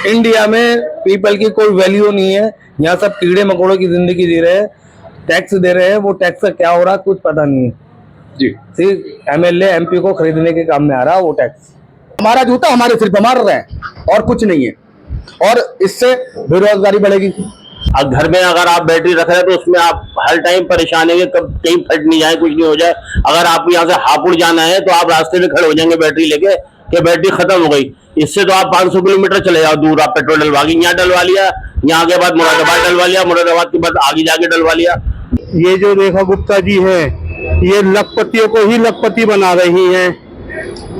India में people की कोई वैल्यू नहीं है। यहाँ सब कीड़े मकोड़ों की जिंदगी जी रहे हैं, टैक्स दे रहे हैं। वो टैक्स का क्या हो रहा है कुछ पता नहीं है जी। सिर्फ एमएलए एमपी को खरीदने के काम में आ रहा है वो टैक्स। हमारा जूता हमारे सिर्फ मार रहे हैं और कुछ नहीं है, और इससे बेरोजगारी बढ़ेगी। अब घर में अगर आप बैटरी रख रहे हैं तो उसमें आप हर टाइम परेशान है, कब कहीं फट नहीं जाए, कुछ नहीं हो जाए। अगर आपको यहाँ से हापुड़ जाना है तो आप रास्ते में खड़े हो जाएंगे बैटरी लेके कि बैटरी खत्म हो गई। इससे तो आप 500 किलोमीटर चले जाओ दूर, आप पेट्रोल डलवा के यहाँ डलवा लिया, यहाँ के बाद मुरादाबाद डलवा लिया, मुरादाबाद के बाद आगे जाके डलवा लिया। ये जो रेखा गुप्ता जी है ये लखपतियों को ही लखपति बना रही हैं।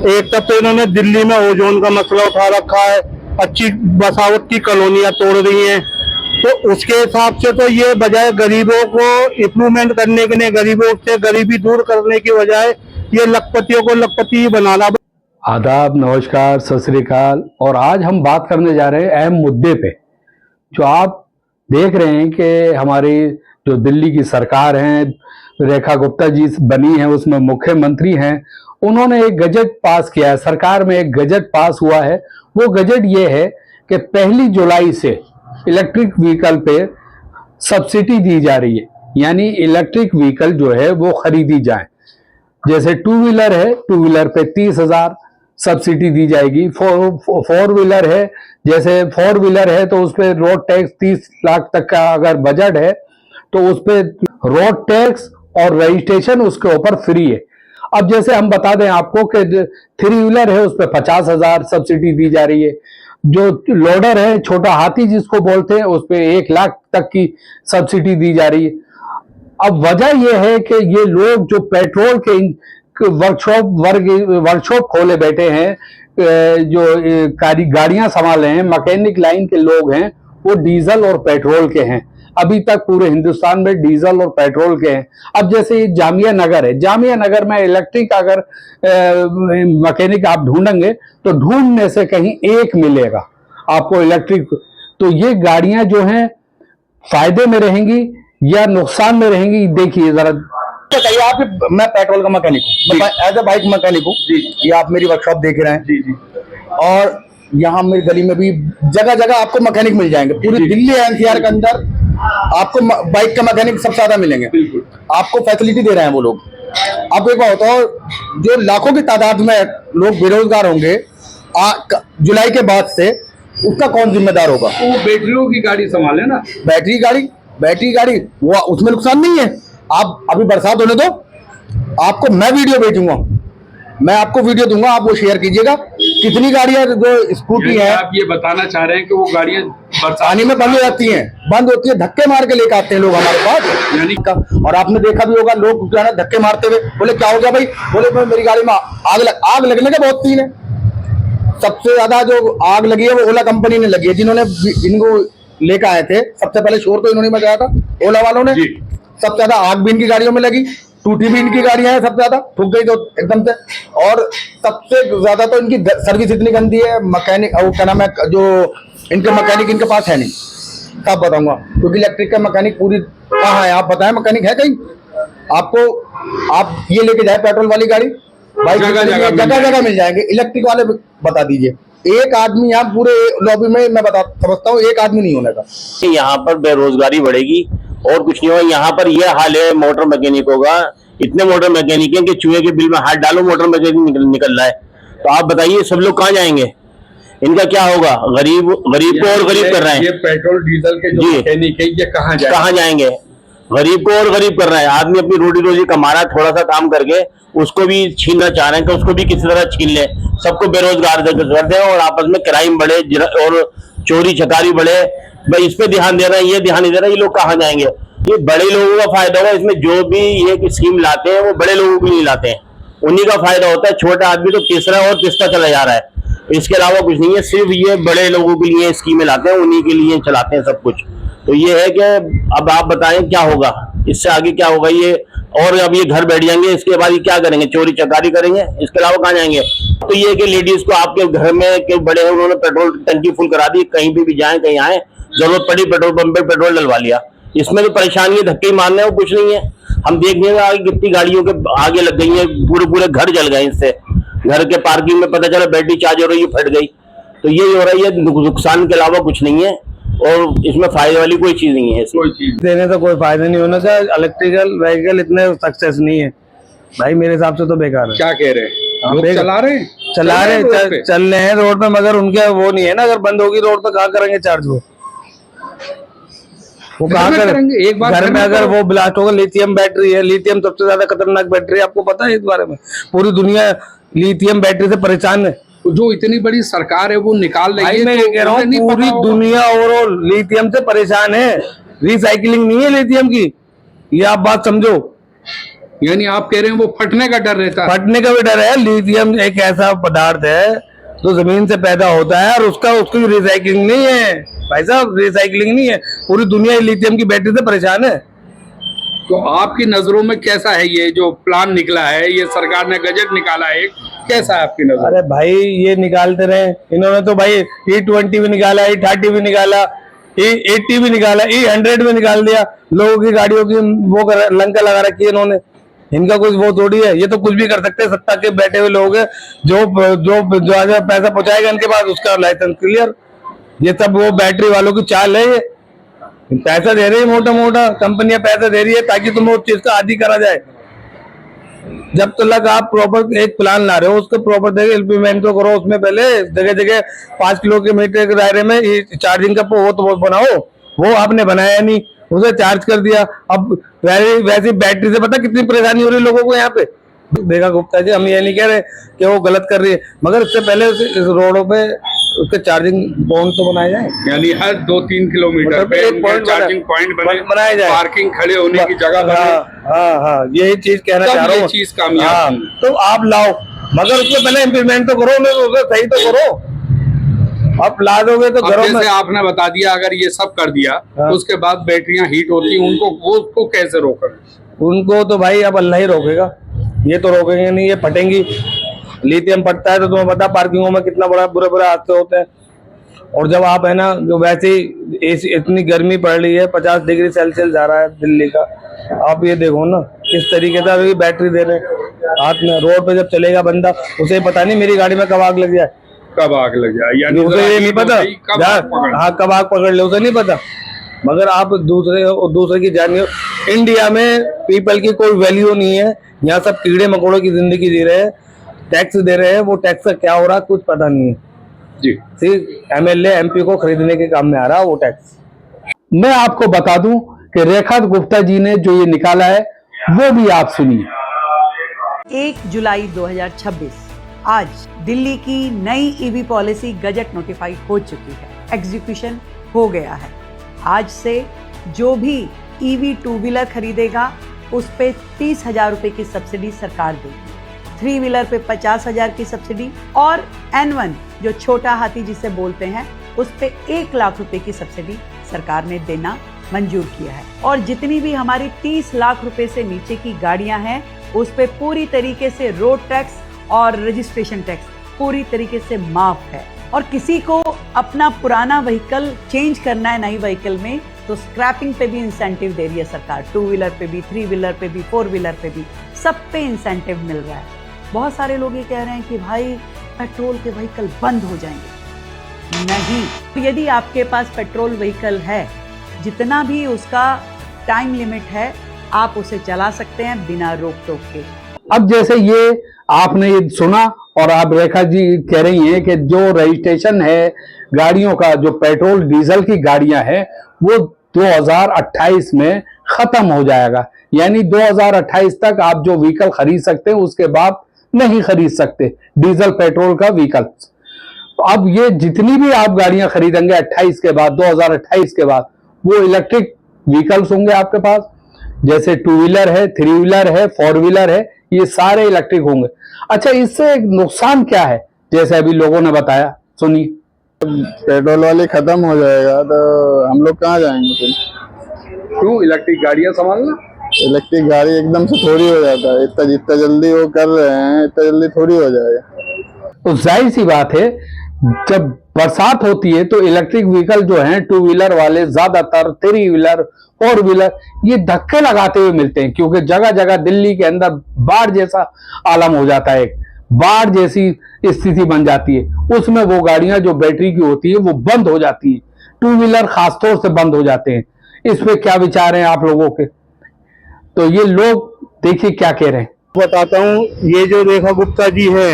एक तब तो इन्होंने दिल्ली में ओजोन का मसला उठा रखा है, अच्छी बसावट की कॉलोनियां तोड़ रही हैं, तो उसके हिसाब से तो ये बजाय गरीबों को इम्प्रूवमेंट करने के लिए, गरीबों से गरीबी दूर करने की बजाय ये लखपतियों को लखपति ही बनाना। आदाब, नमस्कार, सत श्री अकाल। और आज हम बात करने जा रहे हैं अहम मुद्दे पे। जो आप देख रहे हैं कि हमारी जो दिल्ली की सरकार है, रेखा गुप्ता जी बनी है, उसमें मुख्यमंत्री हैं, उन्होंने एक गजट पास किया है। सरकार में एक गजट पास हुआ है। वो गजट ये है कि 1 जुलाई से इलेक्ट्रिक व्हीकल पे सब्सिडी दी जा रही है, यानी इलेक्ट्रिक व्हीकल जो है वो खरीदी जाए। जैसे 2 व्हीलर है, 2 व्हीलर पे 30,000 सब्सिडी दी जाएगी। 4 व्हीलर है, जैसे 4 व्हीलर है तो उस पर रोड टैक्स 30 लाख तक का अगर बजट है तो उस पर रोड टैक्स और रजिस्ट्रेशन उसके ऊपर फ्री है। अब जैसे हम बता दें आपको कि 3 व्हीलर है उस पर 50,000 सब्सिडी दी जा रही है। जो लोडर है, छोटा हाथी जिसको बोलते हैं, उस पर 1 लाख तक की सब्सिडी दी जा रही है। अब वजह यह है कि ये लोग जो पेट्रोल के वर्कशॉप खोले बैठे हैं, जो गाड़ियां संभाले हैं, मैकेनिक लाइन के लोग हैं, वो डीजल और पेट्रोल के हैं। अभी तक पूरे हिंदुस्तान में डीजल और पेट्रोल के हैं। अब जैसे जामिया नगर है, जामिया नगर में इलेक्ट्रिक अगर मैकेनिक आप ढूंढेंगे तो ढूंढने से कहीं एक मिलेगा आपको इलेक्ट्रिक। तो ये गाड़ियां जो हैं फायदे में रहेंगी या नुकसान में रहेंगी, देखिए जरा। बताइए आप, मैं पेट्रोल का मैकेनिक हूँ, एज ए बाइक मैकेनिक हूँ। ये आप मेरी वर्कशॉप देख रहे हैं जी। और यहाँ मेरी गली में भी जगह जगह आपको मैकेनिक मिल जाएंगे। पूरी दिल्ली एनसीआर के अंदर आपको बाइक के मैकेनिक सबसे ज्यादा मिलेंगे। आपको फैसिलिटी दे रहे हैं वो लोग। अब एक बात बताओ, जो लाखों की तादाद में लोग बेरोजगार होंगे जुलाई के बाद से, उसका कौन जिम्मेदार होगा? वो बैटरियों की गाड़ी संभाले ना। बैटरी गाड़ी वो उसमें नुकसान नहीं है। आप अभी बरसात होने दो, आपको मैं वीडियो भेजूंगा, मैं आपको वीडियो दूंगा, आप वो शेयर कीजिएगा। कितनी गाड़ियां जो स्कूटी है, आप ये बताना चाह रहे हैं कि वो गाड़ियां पानी में बंद हो जाती हैं, बंद होती है, धक्के मार के लेकर आते हैं लोग हमारे पास यानी का। और आपने देखा भी होगा लोग जो है ना धक्के मारते हुए, बोले क्या हो गया भाई? बोले मेरी गाड़ी में आग लगने के बहुत सीन है। सबसे ज्यादा जो आग लगी है वो ओला कंपनी ने लगी है, जिनको लेकर आए थे। सबसे पहले शोर तो इन्होंने मचाया था, ओला वालों ने। सबसे ज्यादा आग भी इनकी गाड़ियों में लगी, टूटी भी इनकी गाड़ियां हैं, सबसे ज्यादा ठुक गई तो एकदम से। और सबसे ज्यादा तो इनकी सर्विस इतनी गंदी है। मैकेनिक वो क्या नाम है, जो इनके मैकेनिक इनके पास है नहीं, सब बताऊंगा। क्योंकि इलेक्ट्रिक का मैकेनिक पूरी कहाँ है, आप बताएं, मैकेनिक है कहीं? आपको आप ये लेके जाए पेट्रोल वाली गाड़ी, बाइक जगह जगह मिल जाएंगे। इलेक्ट्रिक वाले बता दीजिए, एक आदमी यहाँ पूरे लॉबी में, मैं समझता हूँ एक आदमी नहीं होने का। यहाँ पर बेरोजगारी बढ़ेगी और कुछ नहीं होगा। यहाँ पर यह हाल है मोटर मैकेनिकों का। इतने मोटर मैकेनिक हैं कि चूहे के बिल में हाथ डालो मोटर मैकेनिक निकल रहा है। तो आप बताइए सब लोग कहाँ जाएंगे? इनका क्या होगा? गरीब को और गरीब कर रहे हैं। ये पेट्रोल डीजल के जो मैकेनिक है, ये कहाँ जाएंगे? गरीब को और गरीब कर रहे हैं। आदमी अपनी रोटी रोजी कमा रहा है, थोड़ा सा काम करके उसको भी छीनना चाह रहे हैं कि उसको भी किसी तरह छीन ले। सबको बेरोजगार कर दें और आपस में क्राइम बढ़े और चोरी चकारी बढ़े। भाई इस पे ध्यान दे रहा है, ये ध्यान नहीं दे रहा। ये लोग कहाँ जाएंगे? ये बड़े लोगों का फायदा होगा इसमें। जो भी ये स्कीम लाते हैं वो बड़े लोगों को नहीं लाते हैं, उन्हीं का फायदा होता है। छोटा आदमी तो तीसरा और तीसरा चला जा रहा है। इसके अलावा कुछ नहीं है, सिर्फ ये बड़े लोगों के लिए स्कीमें लाते हैं, उन्हीं के लिए चलाते हैं सब कुछ। तो ये है कि अब आप बताएं क्या होगा, इससे आगे क्या होगा ये। और अब ये घर बैठ जाएंगे, इसके बाद ये क्या करेंगे? चोरी चकारी करेंगे, इसके अलावा कहाँ जाएंगे? तो ये कि लेडीज को आपके घर में के बड़े हैं, उन्होंने पेट्रोल टंकी फुल करा दी, कहीं भी जाए कहीं आए, जरूरत पड़ी पेट्रोल पंप पे पेट्रोल डलवा लिया। इसमें तो परेशानी है, धक्के मारने वो कुछ नहीं है। हम देखने में आगे कितनी गाड़ियों के आगे लग गई है, पूरे घर जल गए इससे। घर के पार्किंग में पता चला बैटरी चार्ज हो रही है, फट गई। तो यही हो रहा है, नुकसान के अलावा कुछ नहीं है और इसमें फायदे वाली कोई चीज नहीं है। कोई चीज देने से कोई फायदा नहीं होना चाहिए। इलेक्ट्रिकल व्हीकल इतने सक्सेस नहीं है भाई, मेरे हिसाब से तो बेकार है। क्या कह रहे हैं लोग? देख- चला रहे हैं रोड पे? चल रहे हैं रोड पे, मगर उनके वो नहीं है ना, अगर बंद होगी रोड पे कहाँ करेंगे चार्ज? वो कहाँ घर में करेंगे? करेंगे, एक बार घर घर में में अगर करो। वो ब्लास्ट होगा, लिथियम बैटरी है, लिथियम सबसे ज्यादा खतरनाक बैटरी है, आपको पता है इस बारे में? पूरी दुनिया लिथियम बैटरी से परेशान है। जो इतनी बड़ी सरकार है वो निकाल रही भाई है, मैं तो कह रहा हूँ उन्हें नहीं पूरी पता होगा। दुनिया ओवरऑल लिथियम से परेशान है। रिसाइकलिंग नहीं है लिथियम की, ये आप बात समझो। यानी आप कह रहे हैं वो फटने का डर रहता है। फटने का भी डर है। लिथियम एक ऐसा पदार्थ है जो जमीन से पैदा होता है और उसकी रिसाइकलिंग नहीं है भाई साहब, रिसाइकलिंग नहीं है। पूरी दुनिया लिथियम की बैटरी से परेशान है। तो आपकी नजरों में कैसा है ये जो प्लान निकला है, ये सरकार ने गजट निकाला है, कैसा है आपकी नजर? अरे भाई ये निकालते रहे, इन्होंने तो भाई E20 भी निकाला, E30 भी निकाला, E80 भी निकाला, E100 भी निकाल दिया। लोगों की गाड़ियों की वो लंका लगा रखी है इन्होंने। इनका कुछ वो थोड़ी है, ये तो कुछ भी कर सकते हैं। सत्ता के बैठे हुए लोग हैं, जो आज पैसा पहुंचाएगा इनके पास उसका लाइसेंस क्लियर। ये सब वो बैटरी वालों की चाल है। ये पैसा दे रही है, मोटा मोटा कंपनियां पैसा दे रही है ताकि तुम्हें उस चीज का आदी करा जाए। जब तक आप प्रॉपर एक प्लान ला रहे हो, उसको प्रॉपर देखो, इम्प्लीमेंट तो करो। उसमें पहले जगह जगह 5 किलोमीटर के दायरे में चार्जिंग का वो तो बनाओ, वो आपने बनाया नहीं, उसे चार्ज कर दिया। अब वैसी बैटरी से पता कितनी परेशानी हो रही है लोगों को यहाँ पे। देखा गुप्ता जी, हम ये नहीं कह रहे कि वो गलत कर रही है, मगर इससे पहले इस रोडों पे उसके चार्जिंग पॉइंट तो बनाए जाए। यानी हर 2-3 किलोमीटर मतलब पे एक point चार्जिंग पॉइंट बनाया जाए, पार्किंग खड़े होने की जगह बने। हाँ, यही चीज कहना तब चाह रहा ये हूँ। चीज कामयाब हाँ, होगी। तो आप लाओ, मगर उससे पहले इम्प्लीमेंट तो करो, उसे सही तो करो। आप ला दोगे तो अब घरों में। जैसे आपने बता दिया, अगर ये सब कर दिया हाँ। तो उसके बाद बैटरियां हीट होती हैं, उसको कैसे रोकेंगे? उनको तो भाई अब अल्लाह ही रोकेगा, ये तो रोकेंगे नहीं, ये फटेंगी। लिथियम फटता है तो तुम्हें पता पार्किंगों में कितना बड़ा बुरे बुरे हादसे होते हैं। और जब आप है ना, जो वैसे ही इतनी गर्मी पड़ रही है, 50 डिग्री सेल्सियस जा रहा है दिल्ली का, आप ये देखो ना किस तरीके से अभी बैटरी दे रहे हैं हाथ में। रोड पे जब चलेगा बंदा, उसे पता नहीं मेरी गाड़ी में कब आग लग जाए, कब आग लग जाए, यानी उसे ये नहीं पता। कब आग पकड़ हाँ, कब आग पकड़ ले उसे नहीं पता। मगर आप दूसरे की जानिए। इंडिया में पीपल की कोई वैल्यू नहीं है, यहाँ सब कीड़े मकोड़ों की जिंदगी जी रहे हैं, टैक्स दे रहे हैं। वो टैक्स का क्या हो रहा है कुछ पता नहीं है। जी, सिर्फ MLA MP को खरीदने के काम में आ रहा है वो टैक्स। मैं आपको बता दूं कि रेखा गुप्ता जी ने जो ये निकाला है वो भी आप सुनिए। 1 जुलाई 2026 आज दिल्ली की नई ईवी पॉलिसी गजट नोटिफाई हो चुकी है, एग्जीक्यूशन हो गया है। आज से जो भी ईवी 2 व्हीलर खरीदेगा उस पे 30,000 रुपए की सब्सिडी सरकार देगी, 3 व्हीलर पे 50,000 की सब्सिडी और N1 जो छोटा हाथी जिसे बोलते हैं उस पे 1 लाख रुपए की सब्सिडी सरकार ने देना मंजूर किया है। और जितनी भी हमारी 30 लाख रुपए से नीचे की गाड़ियां हैं उस पे पूरी तरीके से रोड टैक्स और रजिस्ट्रेशन टैक्स पूरी तरीके से माफ है। और किसी को अपना पुराना व्हीकल चेंज करना है नई व्हीकल में तो स्क्रैपिंग पे भी इंसेंटिव दे रही है सरकार, 2 व्हीलर पे भी, 3 व्हीलर पे भी, 4 व्हीलर पे भी, सब पे इंसेंटिव मिल रहा है। बहुत सारे लोग ये कह रहे हैं कि भाई पेट्रोल के व्हीकल बंद हो जाएंगे। नहीं, यदि आपके पास पेट्रोल व्हीकल है, जितना भी उसका टाइम लिमिट है आप उसे चला सकते हैं बिना रोक टोक के। अब जैसे ये आपने ये सुना और आप रेखा जी कह रही हैं कि जो रजिस्ट्रेशन है गाड़ियों का, जो पेट्रोल डीजल की गाड़ियां हैं वो 2028 में खत्म हो जाएगा। यानी 2028 तक आप जो व्हीकल खरीद सकते हैं उसके बाद नहीं खरीद सकते डीजल पेट्रोल का व्हीकल। तो अब ये जितनी भी आप गाड़ियां खरीदेंगे 28 के बाद, 2028 के बाद, वो इलेक्ट्रिक व्हीकल्स होंगे आपके पास। जैसे 2 व्हीलर है, 3 व्हीलर है, 4 व्हीलर है, ये सारे इलेक्ट्रिक होंगे। अच्छा, इससे एक नुकसान क्या है जैसे अभी लोगों ने बताया, सुनिए। पेट्रोल वाली खत्म हो जाएगा तो हम लोग कहाँ जाएंगे फिर? क्यों इलेक्ट्रिक गाड़ियां संभालना? इलेक्ट्रिक गाड़ी एकदम से थोड़ी हो जाता है, इतना जितना जल्दी वो कर रहे हैं इतना जल्दी थोड़ी हो जाएगा। तो जाहिर सी बात है जब बरसात होती है तो इलेक्ट्रिक व्हीकल जो हैं 2 व्हीलर वाले ज्यादातर 3 व्हीलर 4 व्हीलर ये धक्के लगाते हुए मिलते हैं, क्योंकि जगह जगह दिल्ली के अंदर बाढ़ जैसा आलम हो जाता है। बाढ़ जैसी स्थिति बन जाती है। उसमें वो गाड़ियां जो बैटरी की होती है वो बंद हो जाती है, टू व्हीलर खासतौर से बंद हो जाते हैं। इस पे क्या विचार हैं आप लोगों के? तो ये लोग देखिए क्या कह रहे हैं। बताता हूँ, ये जो रेखा गुप्ता जी है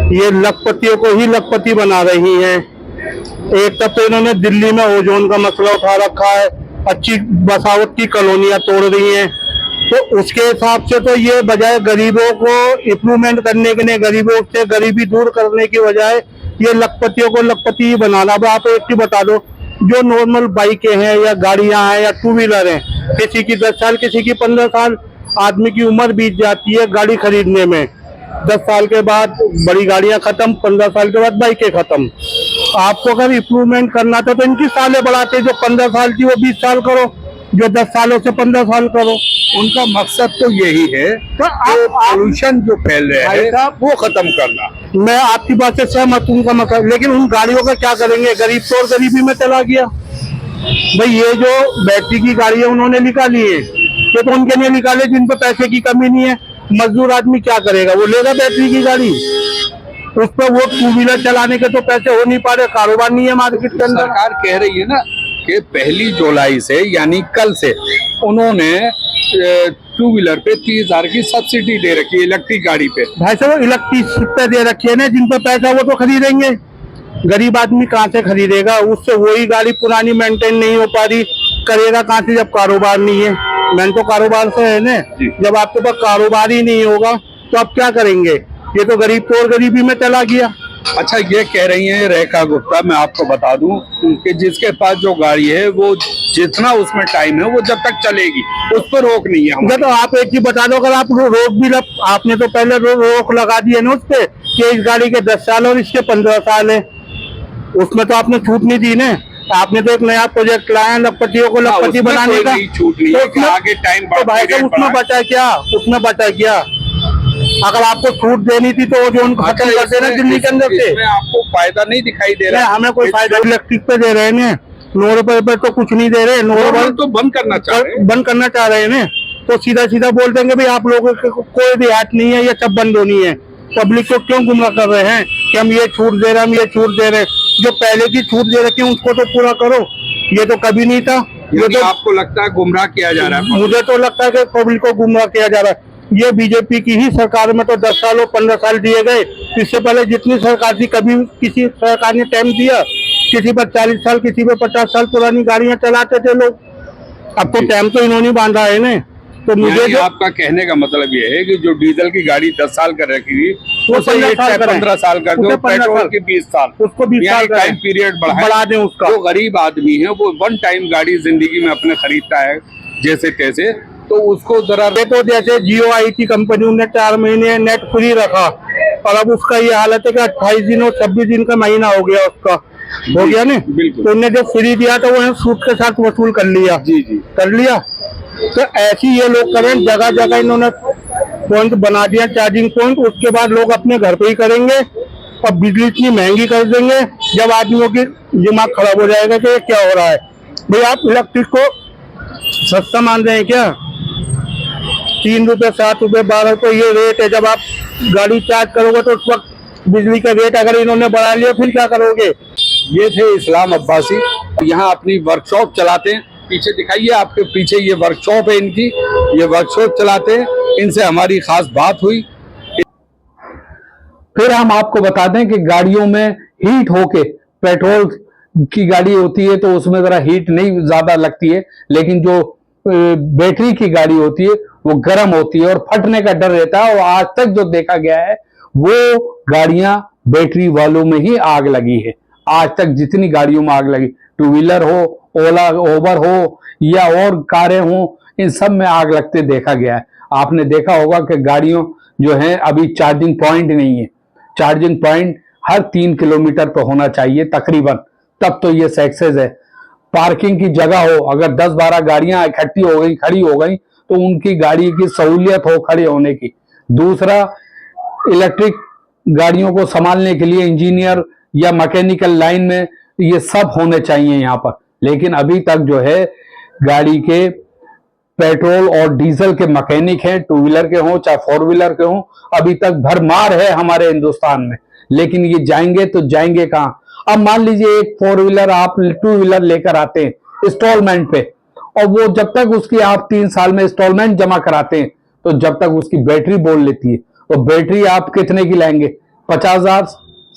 ये लखपतियों को ही लखपति बना रही हैं। एक तब तो इन्होंने दिल्ली में ओजोन का मसला उठा रखा है, अच्छी बसावट की कॉलोनियां तोड़ रही हैं। तो उसके हिसाब से तो ये बजाय गरीबों को इम्प्रूवमेंट करने के लिए, गरीबों से गरीबी दूर करने की बजाय ये लखपतियों को लखपति ही बनाना। अब आप एक चीज बता दो, जो नॉर्मल बाइकें हैं या गाड़ियां हैं या टू व्हीलर हैं, किसी की 10 साल किसी की 15 साल आदमी की उम्र बीत जाती है गाड़ी खरीदने में। 10 साल के बाद बड़ी गाड़ियां खत्म, 15 साल के बाद बाइकें खत्म। आपको अगर इम्प्रूवमेंट करना था तो इनकी सालें बढ़ाते, जो 15 साल की वो 20 साल करो, जो 10 सालों से 15 साल करो। उनका मकसद तो यही है तो पोल्यूशन जो फैल रहा है वो खत्म करना। मैं आपकी बात से सहमत हूँ, उनका मतलब, लेकिन उन गाड़ियों का क्या करेंगे? गरीब तो और गरीबी में चला गया। भाई ये जो बैटरी की गाड़ियां उन्होंने निकाली है, ये तो उनके लिए निकाले जिन पर पैसे की कमी नहीं है। मजदूर आदमी क्या करेगा? वो लेगा बैटरी की गाड़ी, उस पर वो टू व्हीलर चलाने के तो पैसे हो नहीं पा रहे, कारोबार नहीं है मार्केट के अंदर। सरकार कह रही है ना कि 1 जुलाई से यानी कल से उन्होंने टू व्हीलर पे 30,000 की सब्सिडी दे रखी है इलेक्ट्रिक गाड़ी पे। भाई साहब इलेक्ट्रिक पे दे रखी है ना, जिन पर पैसा वो तो खरीदेंगे। गरीब आदमी कहाँ से खरीदेगा? उससे वही गाड़ी पुरानी मेंटेन नहीं हो पा रही, करेगा कहाँ से जब कारोबार नहीं है? मैंने तो कारोबार से है ना, जब आपके पास कारोबार ही नहीं होगा तो आप क्या करेंगे? ये तो गरीब तो और गरीबी में चला गया। अच्छा, ये कह रही हैं रेखा गुप्ता, मैं आपको बता दूं कि जिसके पास जो गाड़ी है वो जितना उसमें टाइम है वो जब तक चलेगी, उस पर रोक नहीं है हमारी। तो आप एक चीज बता दो, अगर आप रोक भी आपने तो पहले रोक लगा दी है ना उस पे कि इस गाड़ी के 10 साल और इसके 15 साल है, उसमें तो आपने छूट नहीं दी ना। आपने तो एक नया प्रोजेक्ट लाया लखपतियों को लखपति बनाने का, छूट नहीं है कि आगे टाइम तो भाई साहब उसमें बचा क्या? उसमें बचा क्या? अगर आपको छूट देनी थी तो जो उनको खत्म कर देना दिल्ली के अंदर से। आपको फायदा नहीं दिखाई दे रहा? हमें कोई फायदा इलेक्ट्रिक पे दे रहे हैं, 9 रुपए पे तो कुछ नहीं दे रहे। 9 रुपए तो बंद करना चाह रहे हैं, बंद करना चाह रहे हैं ना, तो सीधा सीधा बोल देंगे भाई आप लोगों को कोई रियायत नहीं है, ये सब बंद होनी है। पब्लिक को क्यों गुमराह कर रहे हैं कि हम ये छूट दे रहे हैं, हम ये छूट दे रहे हैं? जो पहले की छूट दे रखी है उसको तो पूरा करो। ये तो कभी नहीं था। ये तो आपको लगता है गुमराह किया जा रहा है? मुझे तो लगता है कि पब्लिक को गुमराह किया जा रहा है। ये बीजेपी की ही सरकार में तो 10 साल और 15 साल दिए गए। इससे पहले जितनी सरकार थी कभी किसी सरकार ने टाइम दिया? किसी पर 40 साल, किसी पर 50 साल पुरानी गाड़ियां चलाते थे लोग। अब तो टाइम तो इन्होंने बांधा है ना। तो मुझे जो आपका कहने का मतलब ये है कि जो डीजल की गाड़ी 10 साल कर रखी थी वो 15 साल कर दो, पेट्रोल की 20 साल, उसको 20 साल टाइम पीरियड बढ़ा दें उसका। जो गरीब आदमी है वो 1 टाइम गाड़ी जिंदगी में अपने खरीदता है जैसे तैसे, तो उसको जरा तो जैसे जियो आई थी कंपनी, उन्हें 4 महीने नेट फ्री रखा और अब उसका ये हालत है कि 28 दिन और 26 दिन का महीना हो गया, उसका हो गया ना। बिल्कुल। तो उन्हें जो फ्री दिया था वो सूद के साथ वसूल कर लिया। जी कर लिया। तो ऐसी ये लोग करें, जगह जगह इन्होंने पॉइंट बना दिया, चार्जिंग पॉइंट। उसके बाद लोग अपने घर पे ही करेंगे और बिजली इतनी महंगी कर देंगे जब आदमियों की दिमाग खराब हो जाएगा कि ये क्या हो रहा है। भाई आप इलेक्ट्रिक को सस्ता मान रहे हैं क्या? 3 रुपए, 7 रुपए, 12 रुपए ये रेट है। जब आप गाड़ी चार्ज करोगे तो उस वक्त बिजली का रेट अगर इन्होंने बढ़ा लिया फिर क्या करोगे? ये थे इस्लाम अब्बासी, यहाँ अपनी वर्कशॉप चलाते हैं। पीछे दिखाइए, आपके पीछे ये वर्कशॉप है इनकी, ये वर्कशॉप चलाते हैं। इनसे हमारी खास बात हुई। फिर हम आपको बता दें कि गाड़ियों में हीट होके, पेट्रोल की गाड़ी होती है तो उसमें जरा हीट नहीं ज्यादा लगती है, लेकिन जो बैटरी की गाड़ी होती है वो गर्म होती है और फटने का डर रहता है। और आज तक जो देखा गया है वो गाड़ियां बैटरी वालों में ही आग लगी है। आज तक जितनी गाड़ियों में आग लगी, टू व्हीलर हो, ओला ओबर हो या और कारें हो, इन सब में आग लगते देखा गया है। आपने देखा होगा कि गाड़ियों जो है अभी चार्जिंग पॉइंट नहीं है। चार्जिंग पॉइंट हर 3 किलोमीटर पर होना चाहिए तकरीबन, तब तो ये सक्सेस है। पार्किंग की जगह हो, अगर 10-12 गाड़ियां इकट्ठी हो गई, खड़ी हो गई, तो उनकी गाड़ी की सहूलियत हो खड़े होने की। दूसरा, इलेक्ट्रिक गाड़ियों को संभालने के लिए इंजीनियर या मैकेनिकल लाइन में ये सब होने चाहिए यहाँ पर। लेकिन अभी तक जो है गाड़ी के पेट्रोल और डीजल के मैकेनिक हैं, टू व्हीलर के हों चाहे 4 व्हीलर के हों, अभी तक भरमार है हमारे हिंदुस्तान में। लेकिन ये जाएंगे तो जाएंगे कहाँ? अब मान लीजिए एक 4 व्हीलर आप 2 व्हीलर लेकर आते हैं इंस्टॉलमेंट पे, और वो जब तक उसकी आप 3 साल में इंस्टॉलमेंट जमा कराते हैं तो जब तक उसकी बैटरी बोल लेती है, तो बैटरी आप कितने की लाएंगे? 50,000,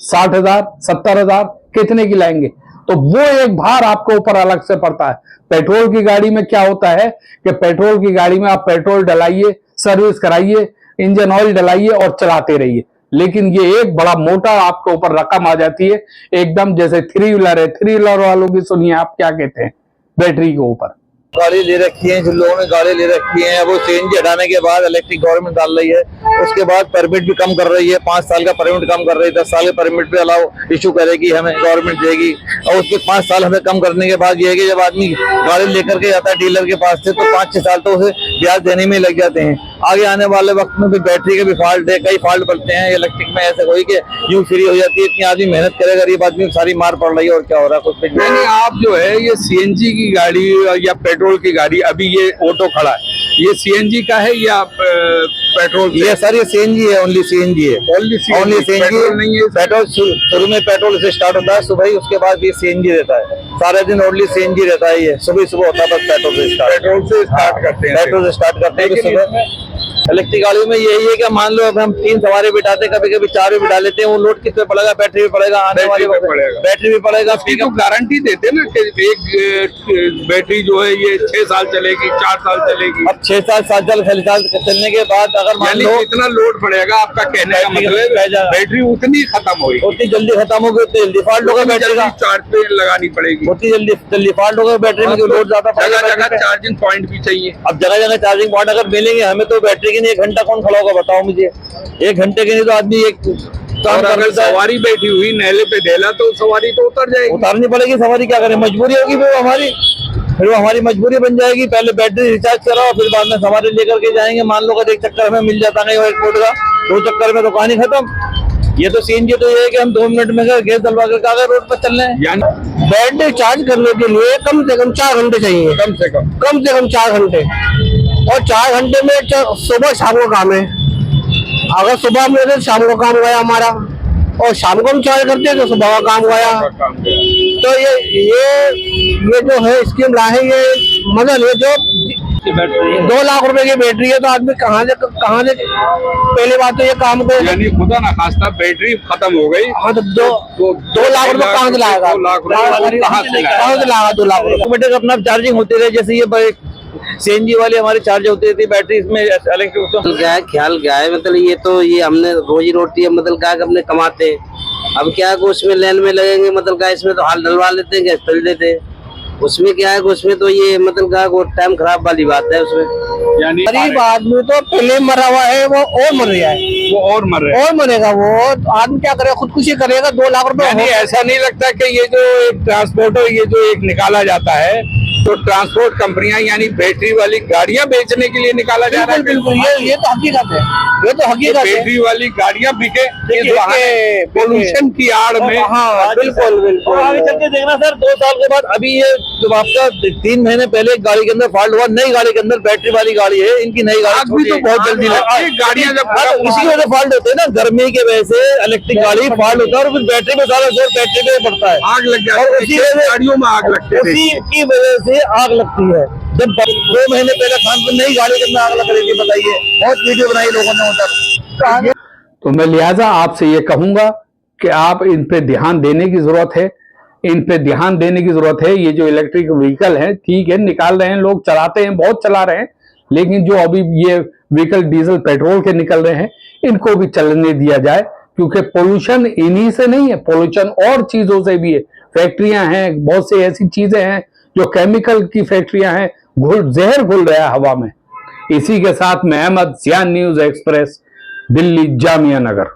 60,000, 70,000 कितने की लाएंगे? तो वो एक भार आपके ऊपर अलग से पड़ता है। पेट्रोल की गाड़ी में क्या होता है कि पेट्रोल की गाड़ी में आप पेट्रोल डलाइए, सर्विस कराइए, इंजन ऑयल डलाइए और चलाते रहिए। लेकिन ये एक बड़ा मोटा आपके ऊपर रकम आ जाती है, एकदम जैसे 3 व्हीलर है। 3 व्हीलर वालों की सुनिए आप क्या कहते हैं बैटरी के ऊपर। गाड़ी ले रखी है, जिन लोगों ने गाड़ी ले रखी है वो सीएनजी हटाने के बाद इलेक्ट्रिक गवर्नमेंट डाल रही है, उसके बाद परमिट भी कम कर रही है। 5 साल का परमिट कम कर रही है, 10 साल के परमिट पे अलाउ इशू करेगी, हमें गवर्नमेंट देगी। और उसके 5 साल हमें कम करने के बाद ये है कि जब आदमी गाड़ी लेकर के जाता है डीलर के पास से, तो 5-6 साल तो उसे ब्याज देने में लग जाते हैं। आगे आने वाले वक्त में भी बैटरी के भी फॉल्ट है, कई फॉल्ट पड़ते हैं इलेक्ट्रिक में। ऐसे कोई कि यूं फ्री हो जाती है, इतनी आदमी मेहनत करे, गरीब आदमी को सारी मार पड़ रही है और क्या हो रहा है कुछ भी नहीं। आप जो है ये सीएनजी की गाड़ी या पेट्रोल की गाड़ी, अभी ये ऑटो खड़ा है, ये सीएनजी का है या पेट्रोल? ये सर ये सीएनजी है, ओनली सीएनजी है, ओनली सीएनजी नहीं है। पेट्रोल शुरू में पेट्रोल से स्टार्ट होता है सुबह ही, उसके बाद ये सीएनजी रहता है, सारे दिन ओनली सीएनजी रहता है। ये सुबह होता है बस पेट्रोल से स्टार्ट करते हैं सुबह। इलेक्ट्रिक गाड़ियों में यही है कि मान लो अब हम 3 सवारी बिठाते हैं, कभी कभी 4 भी बिठा लेते हैं, वो लोड किस पे पड़ेगा? बैटरी भी पड़ेगा, आने वाले बैटरी भी पड़ेगा। तो गारंटी देते हैं ना कि एक बैटरी जो है ये 6 साल चलेगी, 4 साल चलेगी। अब 6 साल 7 साल चलने के बाद अगर मान लो इतना लोड पड़ेगा, आपका कहने का मतलब बैटरी उतनी खत्म होगी, उतनी जल्दी खत्म होगी, उतनी जल्दी फॉल्ट होगा बैटरी का, चार्ज पे लगानी पड़ेगी, उतनी जल्दी फॉल्ट होगा बैटरी में, लोड ज्यादा पड़ेगा। जगह चार्जिंग पॉइंट भी चाहिए। अब जगह जगह चार्जिंग पॉइंट अगर मिलेंगे हमें, तो बैटरी के लिए 1 घंटा कौन खड़ा होगा बताओ मुझे? 1 घंटे के लिए तो आदमी एक काम कर लेता है। सवारी बैठी हुई नेले पे ढेला तो सवारी तो उतर जाएगी, उतारनी पड़ेगी सवारी, क्या करें? मजबूरी होगी फिर वो हमारी मजबूरी बन जाएगी। पहले बैटरी रिचार्ज कराओ, फिर बाद में सवारी लेकर के जाएंगे। मान लो अगर 1 चक्कर हमें मिल जाता है एयरपोर्ट का, 2 चक्कर में तो कहानी खत्म। ये तो सीएनजी तो ये है कि हम 2 मिनट में गैस डलवा कर कागज रोड पर चल रहे हैं। बैटरी चार्ज करने के लिए कम से कम 4 घंटे चाहिए, कम से कम 4 घंटे। और 4 घंटे में सुबह शाम को काम है। अगर सुबह में तो शाम को काम गया हमारा, और शाम को हम चार्ज करते हैं तो सुबह का काम गया। तो ये जो है स्कीम ला है, ये मतलब ये जो 2 लाख रुपए की बैटरी है, तो आदमी कहाँ से पहले बात तो ये काम को, यानी खुदा ना खास्ता बैटरी खत्म हो गई, हाँ तो 2 लाख रुपए कहाँ से लाएगा? 2 लाख रुपए कहाँ से लाएगा? 2 लाख रुपए अपना चार्जिंग होती रहे, जैसे ये सीएनजी वाली हमारी चार्ज होती थी बैटरी, इसमें इलेक्ट्रिक क्या है ख्याल क्या है, मतलब ये तो ये हमने रोजी रोटी है, मतलब क्या अपने कमाते हैं। अब क्या है उसमें लाइन में लगेंगे, मतलब क्या इसमें तो हाल डलवा लेते हैं, गैस फिल देते हैं। उसमें क्या है उसमें तो ये मतलब क्या वो टाइम खराब वाली बात है उसमें। यानी गरीब आदमी तो पहले मरा हुआ है, वो और मर गया है, वो और मरेगा। वो आदमी क्या करेगा? खुदकुशी करेगा। 2 लाख रुपए। ऐसा नहीं लगता कि ये जो एक ट्रांसपोर्ट ये जो एक निकाला जाता है, तो ट्रांसपोर्ट कंपनियां यानी बैटरी वाली गाड़ियां बेचने के लिए निकाला जा रहा है? बिल्कुल, ये तो हकीकत है, ये तो हकीकत है। बैटरी वाली गाड़ियां बिके पोल्यूशन की आड़ में। हाँ बिल्कुल। आगे चल के देखना सर, 2 साल के बाद अभी ये जब आपका 3 महीने पहले एक गाड़ी के अंदर फॉल्ट हुआ, नई गाड़ी के अंदर, बैटरी वाली गाड़ी है, इनकी नई गाड़ी भी तो बहुत जल्दी लगती है गाड़ियां जब इसी वजह से फॉल्ट होते हैं ना, गर्मी के वजह से इलेक्ट्रिक गाड़ी फॉल्ट होता है, और फिर बैटरी में सारा जोर बैटरी पे पड़ता है, आग लग जाती है। उसी वजह गाड़ियों में आग लगती है, उसी की वजह से आग लगती है। जब 2 महीने पहले कानपुर नई गाड़ी के अंदर आग लग रही थी, बताइए, बहुत वीडियो बनाई लोगों ने उधर। तो मैं लिहाजा आपसे ये कहूंगा कि आप इन पे ध्यान देने की जरूरत है, इन पे ध्यान देने की जरूरत है। ये जो इलेक्ट्रिक व्हीकल है, ठीक है, निकाल रहे हैं लोग, चलाते हैं, बहुत चला रहे हैं, लेकिन जो अभी ये व्हीकल डीजल पेट्रोल के निकल रहे हैं, इनको भी चलने दिया जाए, क्योंकि पोल्यूशन इन्हीं से नहीं है, पोल्यूशन और चीजों से भी है। फैक्ट्रियां हैं, बहुत सी ऐसी चीजें हैं जो केमिकल की फैक्ट्रियां हैं, जहर घुल रहा है हवा में। इसी के साथ मैं अहमद, सियान न्यूज एक्सप्रेस, दिल्ली जामिया नगर।